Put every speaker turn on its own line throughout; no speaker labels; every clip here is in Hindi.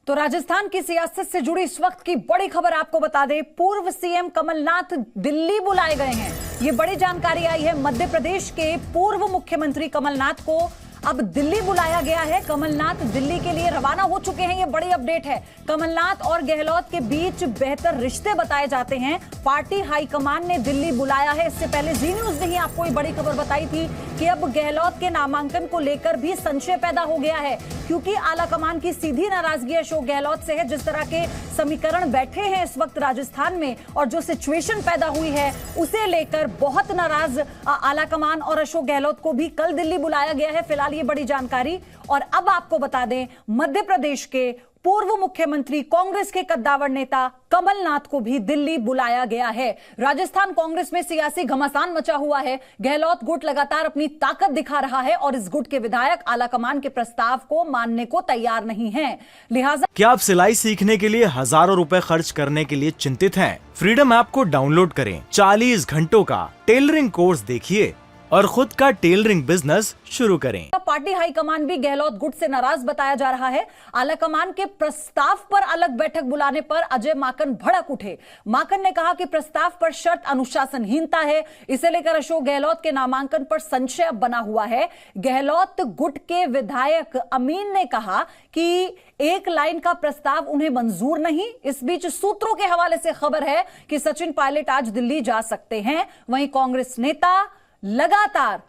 तो राजस्थान की सियासत से जुड़ी इस वक्त की बड़ी खबर आपको बता दें, पूर्व सीएम कमलनाथ दिल्ली बुलाए गए हैं। ये बड़ी जानकारी आई है। मध्य प्रदेश के पूर्व मुख्यमंत्री कमलनाथ को अब दिल्ली बुलाया गया है। कमलनाथ दिल्ली के लिए रवाना हो चुके हैं। ये बड़ी अपडेट है। कमलनाथ और गहलोत के बीच बेहतर रिश्ते बताए जाते हैं। पार्टी हाईकमान ने दिल्ली बुलाया है। इससे पहले जी न्यूज ने ही आपको ये बड़ी खबर बताई थी कि अब गहलोत के नामांकन को लेकर भी संशय पैदा हो गया है, क्योंकि आलाकमान की सीधी नाराजगी अशोक गहलोत से है। जिस तरह के समीकरण बैठे हैं इस वक्त राजस्थान में और जो सिचुएशन पैदा हुई है उसे लेकर बहुत नाराज आलाकमान और अशोक गहलोत को भी कल दिल्ली बुलाया गया है। फिलहाल ये बड़ी जानकारी। और अब आपको बता दें, मध्य प्रदेश के पूर्व मुख्यमंत्री कांग्रेस के कद्दावर नेता कमलनाथ को भी दिल्ली बुलाया गया है। राजस्थान कांग्रेस में सियासी घमासान मचा हुआ है। गहलोत गुट लगातार अपनी ताकत दिखा रहा है और इस गुट के विधायक आलाकमान के प्रस्ताव को मानने को तैयार नहीं हैं। लिहाजा
क्या आप सिलाई सीखने के लिए हजारों रुपए खर्च करने के लिए चिंतित हैं? फ्रीडम ऐप को डाउनलोड करें, 40 घंटों का टेलरिंग कोर्स देखिए और खुद का टेलरिंग बिजनेस शुरू करें।
पार्टी हाईकमान भी गहलोत गुट से नाराज बताया जा रहा है। आलाकमान के प्रस्ताव पर अलग बैठक बुलाने पर अजय माकन भड़क उठे। माकन ने कहा कि प्रस्ताव पर शर्त अनुशासनहीनता है। इसे लेकर अशोक गहलोत के नामांकन पर संशय बना हुआ है। गहलोत गुट के विधायक अमीन ने कहा कि एक लाइन का प्रस्ताव उन्हें मंजूर नहीं। इस बीच सूत्रों के हवाले से खबर है कि सचिन पायलट आज दिल्ली जा सकते हैं। वहीं कांग्रेस नेता लगातार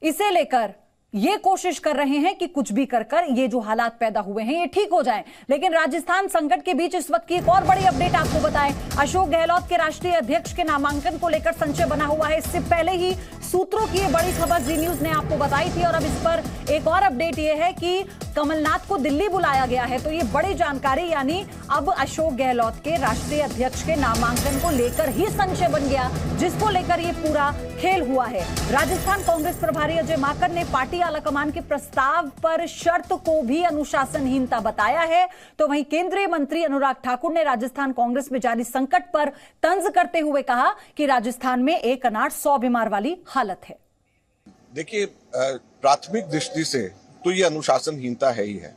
इसे लेकर ये कोशिश कर रहे हैं कि कुछ भी कर ये जो हालात पैदा हुए हैं ये ठीक हो जाएं। लेकिन राजस्थान संकट के बीच इस वक्त की एक और बड़ी अपडेट आपको बताएं। अशोक गहलोत के राष्ट्रीय अध्यक्ष के नामांकन को लेकर संशय बना हुआ है। इससे पहले ही सूत्रों की ये बड़ी खबर जी न्यूज ने आपको बताई थी और अब इस पर एक और अपडेट ये है कि कमलनाथ को दिल्ली बुलाया गया है। तो ये बड़ी जानकारी, यानी अब अशोक गहलोत के राष्ट्रीय अध्यक्ष के नामांकन को लेकर ही संशय बन गया, जिसको लेकर ये पूरा खेल हुआ है। राजस्थान कांग्रेस प्रभारी अजय माकन ने पार्टी आलाकमान के प्रस्ताव पर शर्त को भी अनुशासनहीनता बताया है। तो वहीं केंद्रीय मंत्री अनुराग ठाकुर ने राजस्थान कांग्रेस में जारी संकट पर तंज करते हुए कहा कि राजस्थान में एक अनाड़ 100 बीमार वाली हालत है।
देखिए, प्राथमिक दृष्टि से तो ये अनुशासनहीनता है ही है।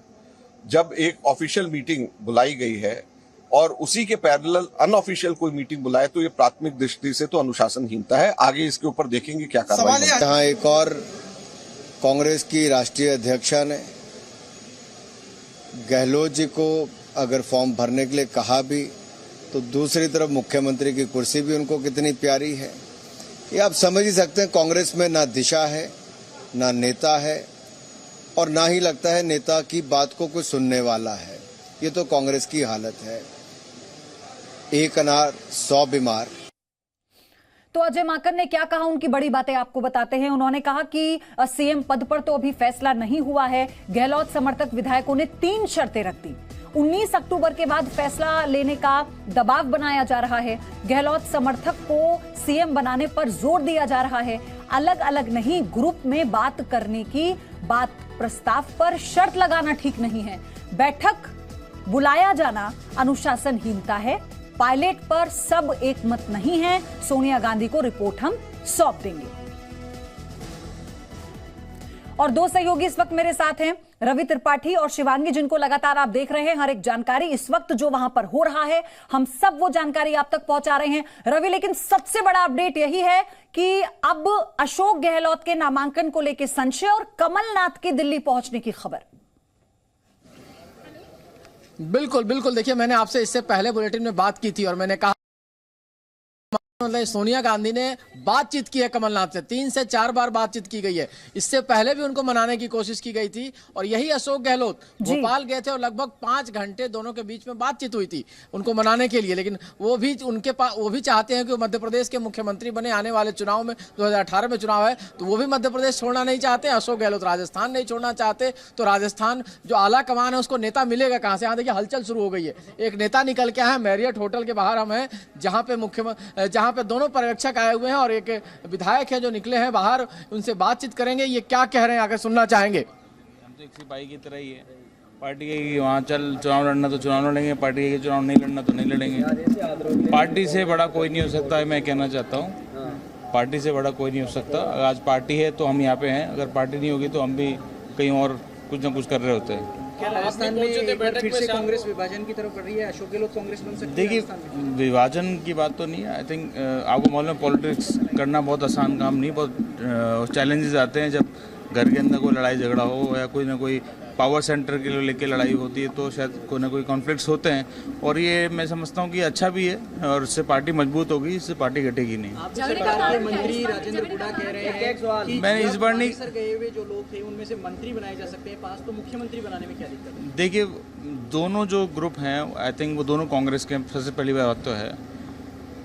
जब एक ऑफिशियल मीटिंग बुलाई गई है और उसी के पैरेलल अनऑफिशियल कोई मीटिंग बुलाए तो ये प्राथमिक दृष्टि से तो अनुशासनहीनता है। आगे इसके ऊपर देखेंगे क्या कार्रवाई।
यहाँ एक और कांग्रेस की राष्ट्रीय अध्यक्षा ने गहलोत जी को अगर फॉर्म भरने के लिए कहा भी, तो दूसरी तरफ मुख्यमंत्री की कुर्सी भी उनको कितनी प्यारी है। ये आप समझ ही सकते हैं, कांग्रेस में ना दिशा है, ना नेता है और ना ही लगता है नेता की बात को कोई सुनने वाला है। ये तो कांग्रेस की हालत है। एक अनार 100 बीमार।
तो अजय माकन ने क्या कहा, उनकी बड़ी बातें आपको बताते हैं। उन्होंने कहा कि सीएम पद पर तो अभी फैसला नहीं हुआ है। गहलोत समर्थक विधायकों ने 3 शर्तें रख दी। 19 अक्टूबर के बाद फैसला लेने का दबाव बनाया जा रहा है। गहलोत समर्थक को सीएम बनाने पर जोर दिया जा रहा है। अलग अलग नहीं, ग्रुप में बात करने की बात, प्रस्ताव पर शर्त लगाना ठीक नहीं है। बैठक बुलाया जाना अनुशासनहीनता है। पायलट पर सब एक मत नहीं है। सोनिया गांधी को रिपोर्ट हम सौंप देंगे। और 2 सहयोगी इस वक्त मेरे साथ हैं, रवि त्रिपाठी और शिवांगी, जिनको लगातार आप देख रहे हैं। हर एक जानकारी इस वक्त जो वहां पर हो रहा है हम सब वो जानकारी आप तक पहुंचा रहे हैं। रवि, लेकिन सबसे बड़ा अपडेट यही है कि अब अशोक गहलोत के नामांकन को लेकर संशय और कमलनाथ के दिल्ली पहुंचने की खबर।
बिल्कुल बिल्कुल, देखिए मैंने आपसे इससे पहले बुलेटिन में बात की थी और मैंने कहा मतलब सोनिया गांधी ने बातचीत की है कमलनाथ से। 3 से 4 बार बातचीत की गई है। इससे पहले भी उनको मनाने की कोशिश की गई थी और यही अशोक गहलोत भोपाल गए थे और लगभग 5 घंटे दोनों के बीच में बातचीत हुई थी उनको मनाने के लिए। लेकिन वो भी चाहते हैं कि मध्य प्रदेश के मुख्यमंत्री बने। आने वाले चुनाव में 2018 में चुनाव है तो वो भी मध्य प्रदेश छोड़ना नहीं चाहते। अशोक गहलोत राजस्थान नहीं छोड़ना चाहते। तो राजस्थान जो आला कमान है उसको नेता मिलेगा कहां से? यहाँ देखिए हलचल शुरू हो गई है। एक नेता निकल के आया है, मैरियट होटल के बाहर हम हैं, जहां पे दोनों पर्यवेक्षक आए हुए हैं और एक विधायक है जो निकले हैं बाहर। उनसे बातचीत करेंगे, ये क्या कह रहे हैं आकर सुनना चाहेंगे।
हम तो एक सिपाही की तरह ही है। पार्टी के वहाँ चल चुनाव लड़ना तो चुनाव लड़ेंगे, पार्टी के चुनाव नहीं लड़ना तो नहीं लड़ेंगे। पार्टी से बड़ा कोई नहीं हो सकता है, मैं कहना चाहता हूँ। पार्टी से बड़ा कोई नहीं हो सकता। आज पार्टी है तो हम यहाँ पे हैं, अगर पार्टी नहीं होगी तो हम भी कहीं और कुछ ना कुछ कर रहे होते हैं।
राजस्थान में एक बार फिर से कांग्रेस विभाजन की तरफ बढ़ रही है, अशोक गहलोत कांग्रेस बन सकती है?
देखिए, विभाजन की बात तो नहीं है। आई थिंक आपको मालूम है पॉलिटिक्स करना बहुत आसान काम नहीं, बहुत चैलेंजेस आते हैं। जब घर के अंदर कोई लड़ाई झगड़ा हो या कोई ना कोई पावर सेंटर के लिए लेके लड़ाई होती है तो शायद कोई ना कोई कॉन्फ्लिक्ट्स होते हैं, और ये मैं समझता हूँ कि अच्छा भी है और इससे पार्टी मजबूत होगी, इससे पार्टी घटेगी नहीं।
आप सरकार के मंत्री राजेंद्र हुड्डा कह रहे हैं कि
मैंने इस बार नहीं,
सर गए हुए जो लोग थे उनमें से मंत्री बनाए जा सकते हैं पास, तो मुख्यमंत्री बनाने में क्या दिक्कत है?
देखिए दोनों जो ग्रुप हैं आई थिंक वो दोनों कांग्रेस के, सबसे पहली बात तो है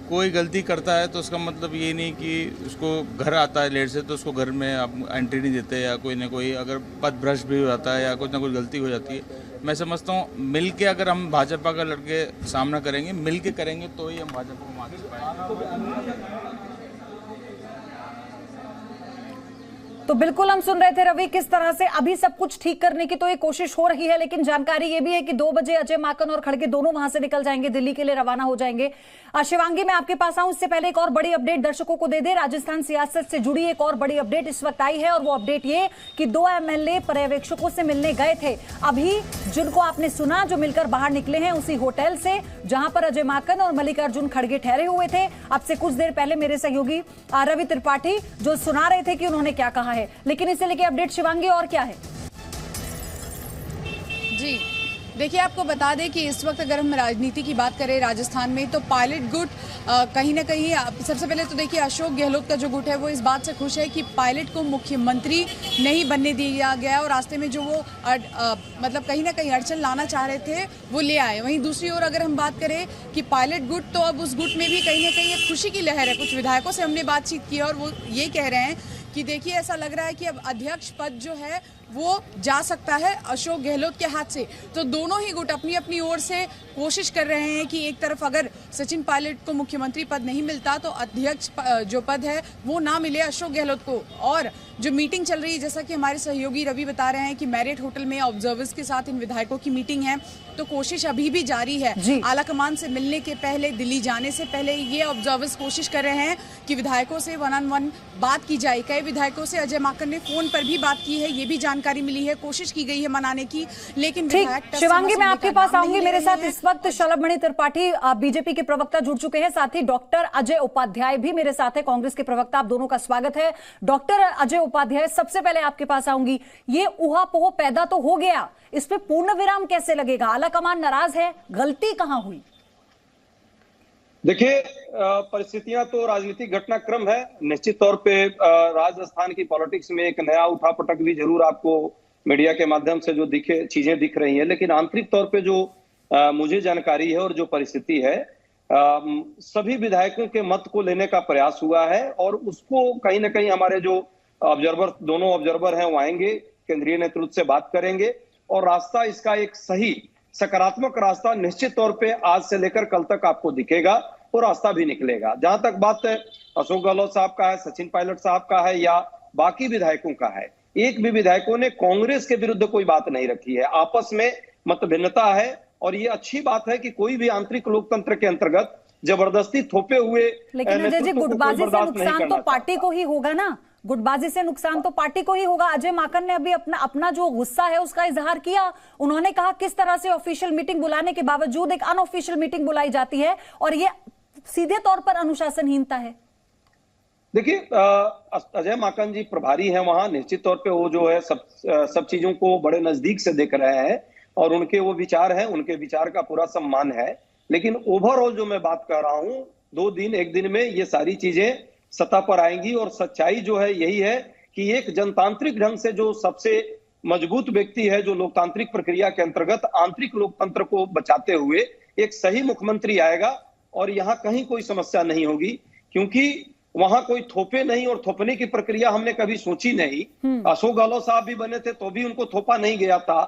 कोई गलती करता है तो उसका मतलब ये नहीं कि उसको घर आता है लेट से तो उसको घर में आप एंट्री नहीं देते, या कोई ना कोई अगर पद भ्रष्ट भी हो जाता है या कुछ ना कुछ गलती हो जाती है। मैं समझता हूँ मिल के अगर हम भाजपा का लड़के सामना करेंगे, मिल के करेंगे तो ही हम भाजपा को मार पाएंगे।
तो बिल्कुल हम सुन रहे थे रवि किस तरह से अभी सब कुछ ठीक करने की तो ये कोशिश हो रही है, लेकिन जानकारी ये भी है कि 2 बजे अजय माकन और खड़गे दोनों वहां से निकल जाएंगे, दिल्ली के लिए रवाना हो जाएंगे। शिवांगी मैं आपके पास आऊं उससे पहले एक और बड़ी अपडेट दर्शकों को दे दे। राजस्थान सियासत से जुड़ी एक और बड़ी अपडेट इस वक्त आई है और वो अपडेट ये कि 2 एमएलए पर्यवेक्षकों से मिलने गए थे। अभी जिनको आपने सुना जो मिलकर बाहर निकले हैं उसी होटल से जहां पर अजय माकन और मल्लिकार्जुन खड़गे ठहरे हुए थे। अब से कुछ देर पहले मेरे सहयोगी रवि त्रिपाठी जो सुना रहे थे कि उन्होंने क्या कहा है, लेकिन इसे लेके अपडेट शिवांगी और क्या है?
जी देखिए, आपको बता दें कि इस वक्त अगर हम राजनीति की बात करें राजस्थान में तो पायलट गुट कहीं ना कहीं सबसे पहले तो देखिए अशोक गहलोत का जो गुट है वो इस बात से खुश है कि पायलट को मुख्यमंत्री नहीं बनने दिया गया और रास्ते में जो वो मतलब कहीं ना कहीं अड़चन लाना चाह रहे थे वो ले आए। वहीं दूसरी ओर अगर हम बात करें कि पायलट गुट तो अब उस गुट में भी कहीं ना कहीं एक खुशी की लहर है। कुछ विधायकों से हमने बातचीत की और वो ये कह रहे हैं कि देखिए ऐसा लग रहा है कि अब अध्यक्ष पद जो है वो जा सकता है अशोक गहलोत के हाथ से। तो दोनों ही गुट अपनी अपनी ओर से कोशिश कर रहे हैं कि एक तरफ अगर सचिन पायलट को मुख्यमंत्री पद नहीं मिलता तो अध्यक्ष जो पद है वो ना मिले अशोक गहलोत को। और जो मीटिंग चल रही है जैसा कि हमारे सहयोगी रवि बता रहे हैं कि मैरिट होटल में ऑब्जर्वर्स के साथ इन विधायकों की मीटिंग है, तो कोशिश अभी भी जारी है। आला कमान से मिलने के पहले, दिल्ली जाने से पहले ये ऑब्जर्वर्स कोशिश कर रहे हैं कि विधायकों से 1-on-1 बात की जाए। कई विधायकों से अजय माकन ने फोन पर भी बात की है, ये भी जानकारी मिली है, कोशिश की गई है मनाने की, लेकिन
शिवांगी मैं आपके पास आऊंगी। मेरे साथ इस वक्त शलभमणि त्रिपाठी बीजेपी के प्रवक्ता जुड़ चुके हैं, साथ ही डॉक्टर अजय उपाध्याय भी मेरे साथ है, कांग्रेस के प्रवक्ता। आप दोनों का स्वागत है। डॉक्टर अजय उपाध्याय, सबसे पहले आपके पास आऊंगी। ये ऊहापोह पैदा तो हो गया, इस पे पूर्ण विराम कैसे लगेगा? आलाकमान नाराज है, गलती कहां हुई?
देखिए, परिस्थितियां तो राजनीतिक घटनाक्रम है। निश्चित तौर पे राजस्थान की पॉलिटिक्स में एक नया उठापटक भी जरूर आपको मीडिया के माध्यम से जो चीजें दिख रही हैं, लेकिन आंतरिक तौर पे जो मुझे जानकारी है और जो परिस्थिति है, सभी विधायकों के मत को लेने का प्रयास हुआ है और उसको कहीं ना कहीं हमारे जो दोनों ऑब्जर्वर हैं वो आएंगे, केंद्रीय नेतृत्व से बात करेंगे और रास्ता इसका एक सही सकारात्मक रास्ता निश्चित तौर पे आज से लेकर कल तक आपको दिखेगा और रास्ता भी निकलेगा। जहां तक बात अशोक गहलोत साहब का है, सचिन पायलट साहब का है या बाकी विधायकों का है, एक भी विधायकों ने कांग्रेस के विरुद्ध कोई बात नहीं रखी है। आपस में मत भिन्नता है और ये अच्छी बात है कि कोई भी आंतरिक लोकतंत्र के अंतर्गत जबरदस्ती थोपे हुए,
लेकिन अजय जी गुटबाजी से नुकसान तो पार्टी को ही होगा ना, गुटबाजी से नुकसान तो पार्टी को ही होगा। अजय माकन ने अभी अपना जो गुस्सा है उसका इजहार किया। उन्होंने कहा किस तरह से ऑफिशियल मीटिंग बुलाने के बावजूद एक अनऑफिशियल मीटिंग बुलाई जाती है और ये सीधे तौर पर अनुशासनहीनता है।
देखिए, अजय माकन जी प्रभारी हैं वहां, निश्चित तौर पे वो जो है सब चीजों को बड़े नजदीक से देख रहे हैं और उनके वो विचार हैं, उनके विचार का पूरा सम्मान है। लेकिन ओवरऑल जो मैं बात कर रहा हूं, 2 दिन 1 दिन में ये सारी चीजें सत्ता पर आएंगी और सच्चाई जो है यही है कि एक जनतांत्रिक ढंग से जो सबसे मजबूत व्यक्ति है, जो लोकतांत्रिक प्रक्रिया के अंतर्गत आंतरिक लोकतंत्र को बचाते हुए एक सही मुख्यमंत्री आएगा और यहाँ कहीं कोई समस्या नहीं होगी, क्योंकि वहां कोई थोपे नहीं और थोपने की प्रक्रिया हमने कभी सोची नहीं। अशोक गहलोत साहब भी बने थे तो भी उनको थोपा नहीं गया था।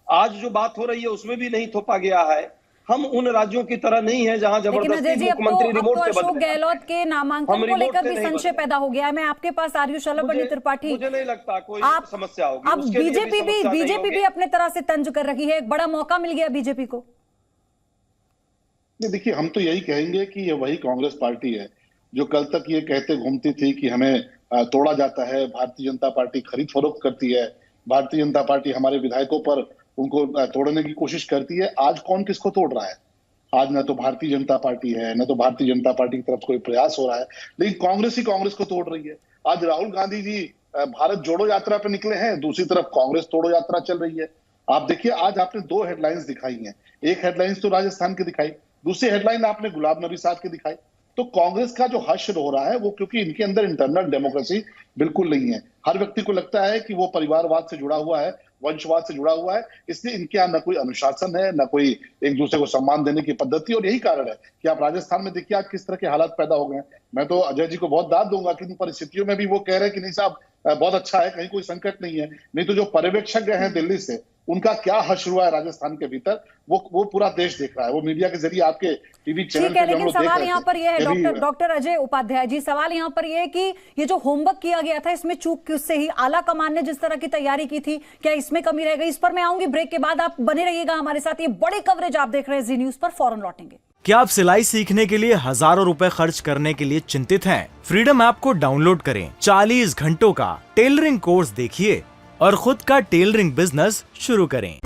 आज जो बात हो रही है उसमें भी नहीं थोपा गया है। हम उन राज्यों की तरह नहीं है जहां जबरदस्ती मुख्यमंत्री रिमोट से
अशोक गहलोत के नामांकन को लेकर भी संशय पैदा हो गया है। मैं आपके पास आ रही हूँ शलभमणि त्रिपाठी,
मुझे नहीं लगता कोई समस्या होगी।
अब बीजेपी भी अपने तरह से तंज कर रही है, एक बड़ा मौका मिल गया बीजेपी को।
देखिए, हम तो यही कहेंगे कि ये वही कांग्रेस पार्टी है जो कल तक ये कहते घूमती थी कि हमें तोड़ा जाता है, भारतीय जनता पार्टी खरीद फरोख्त करती है, भारतीय जनता पार्टी हमारे विधायकों पर उनको तोड़ने की कोशिश करती है। आज कौन किसको तोड़ रहा है? आज न तो भारतीय जनता पार्टी है, न तो भारतीय जनता पार्टी की तरफ कोई प्रयास हो रहा है, लेकिन कांग्रेस ही कांग्रेस को तोड़ रही है। आज राहुल गांधी जी भारत जोड़ो यात्रा पे निकले हैं, दूसरी तरफ कांग्रेस तोड़ो यात्रा चल रही है। आप देखिए, आज आपने 2 हेडलाइंस दिखाई हैं। एक हेडलाइंस तो राजस्थान की दिखाई, दूसरी हेडलाइन आपने गुलाम नबी साहब की दिखाई। तो कांग्रेस का जो हश्र हो रहा है वो क्योंकि इनके अंदर इंटरनल डेमोक्रेसी बिल्कुल नहीं है। हर व्यक्ति को लगता है कि वो परिवारवाद से जुड़ा हुआ है, वंशवाद से जुड़ा हुआ है, इसलिए इनके यहाँ न कोई अनुशासन है, न कोई एक दूसरे को सम्मान देने की पद्धति। और यही कारण है कि आप राजस्थान में देखिए आज किस तरह के हालात पैदा हो गए हैं। मैं तो अजय जी को बहुत दाद दूंगा कि इन परिस्थितियों में भी वो कह रहे हैं कि नहीं साहब बहुत अच्छा है, कहीं कोई संकट नहीं है। नहीं तो जो पर्यवेक्षक गए हैं दिल्ली से, उनका क्या हश्र हुआ है राजस्थान के भीतर, वो पूरा देश देख रहा है। वो मीडिया के जरिए आपके टीवी चैनल
ठीक है, लेकिन सवाल यहाँ पर यह है डॉक्टर अजय उपाध्याय जी, सवाल यहाँ पर यह है कि ये जो होमवर्क किया गया था इसमें चूक किससे ही? आला कमान ने जिस तरह की तैयारी की थी, क्या इसमें कमी रह गई? इस पर मैं आऊंगी ब्रेक के बाद, आप बने रहिएगा हमारे साथ। ये बड़ी कवरेज आप देख रहे हैं जी न्यूज पर, फौरन लौटेंगे।
क्या आप सिलाई सीखने के लिए हजारों रुपए खर्च करने के लिए चिंतित हैं? फ्रीडम ऐप को डाउनलोड करें, 40 घंटों का टेलरिंग कोर्स देखिए और खुद का टेलरिंग बिजनेस शुरू करें।